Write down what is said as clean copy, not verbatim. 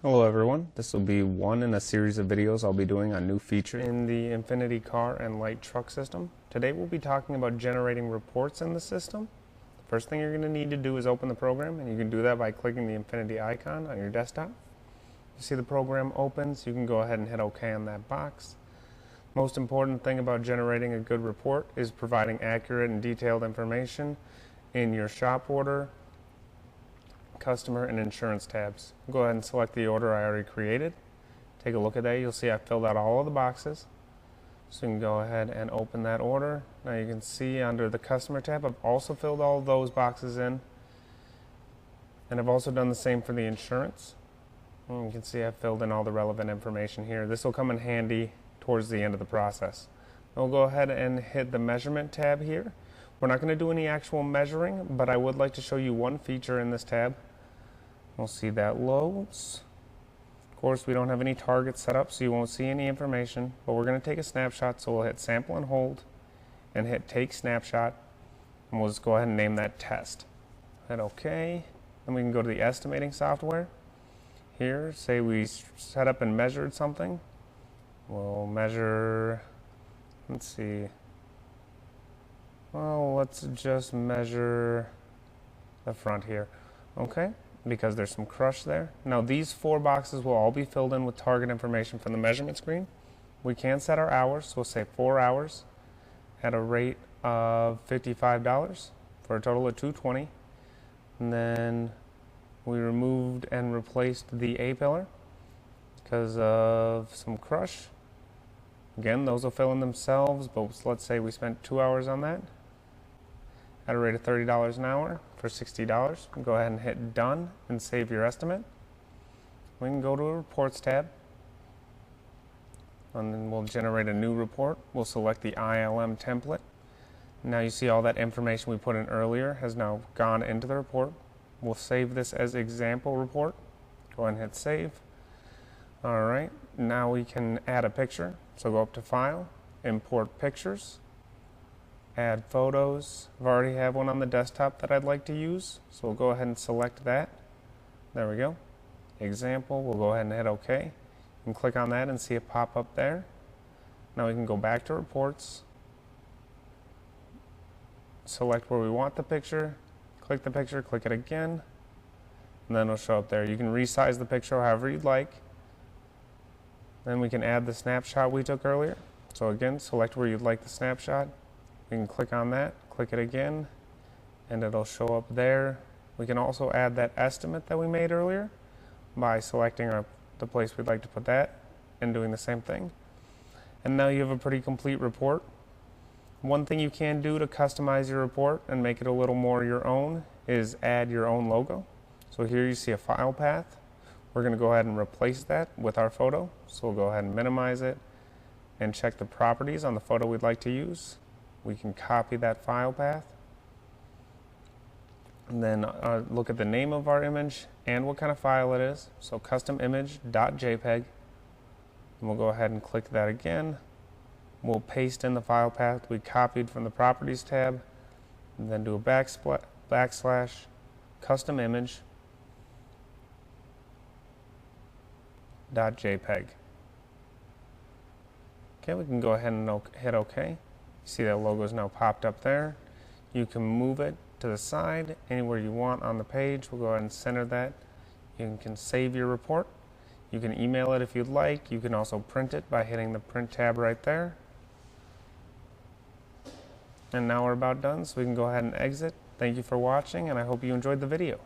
Hello everyone, this will be one in a series of videos I'll be doing on new features in the Infinity car and light truck system. Today we'll be talking about generating reports in the system. First thing you're going to need to do is open the program, and you can do that by clicking the Infinity icon on your desktop. You see the program opens, you can go ahead and hit OK on that box. Most important thing about generating a good report is providing accurate and detailed information in your shop order, customer, and insurance tabs. Go ahead and select the order I already created. Take a look at that. You'll see I filled out all of the boxes. So you can go ahead and open that order. Now you can see under the customer tab, I've also filled all of those boxes in. And I've also done the same for the insurance. And you can see I've filled in all the relevant information here. This will come in handy towards the end of the process. We'll go ahead and hit the measurement tab here. We're not going to do any actual measuring, but I would like to show you one feature in this tab. We'll see that loads. Of course, we don't have any targets set up, so you won't see any information, but we're going to take a snapshot, so we'll hit sample and hold and hit take snapshot, and we'll just go ahead and name that test. Hit OK. Then we can go to the estimating software. Here, say we set up and measured something. We'll measure, let's see, well, let's just measure the front here. Okay, because there's some crush there. Now these 4 boxes will all be filled in with target information from the measurement screen. We can set our hours, so we'll say 4 hours at a rate of $55 for a total of $220. And then we removed and replaced the A-pillar because of some crush. Again, those will fill in themselves, but let's say we spent 2 hours on that at a rate of $30 an hour for $60. Go ahead and hit done and save your estimate. We can go to a reports tab, and then we'll generate a new report. We'll select the ILM template. Now you see all that information we put in earlier has now gone into the report. We'll save this as example report. Go ahead and hit save. Alright, now we can add a picture. So go up to File, Import Pictures, Add Photos. I already have one on the desktop that I'd like to use, so we'll go ahead and select that. There we go. Example, we'll go ahead and hit OK. You can click on that and see it pop up there. Now we can go back to Reports, select where we want the picture, click the picture, click it again, and then it'll show up there. You can resize the picture however you'd like. Then we can add the snapshot we took earlier. So again, select where you'd like the snapshot. We can click on that, click it again, and it'll show up there. We can also add that estimate that we made earlier by selecting the place we'd like to put that and doing the same thing. And now you have a pretty complete report. One thing you can do to customize your report and make it a little more your own is add your own logo. So here you see a file path. We're going to go ahead and replace that with our photo. So we'll go ahead and minimize it and check the properties on the photo we'd like to use. We can copy that file path and then look at the name of our image and what kind of file it is. So custom image.jpg. And we'll go ahead and click that again. We'll paste in the file path we copied from the Properties tab, and then do a backslash custom image .jpg. Okay, we can go ahead and hit OK. You see that logo is now popped up there. You can move it to the side anywhere you want on the page. We'll go ahead and center that. You can save your report. You can email it if you'd like. You can also print it by hitting the print tab right there. And now we're about done, so we can go ahead and exit. Thank you for watching, and I hope you enjoyed the video.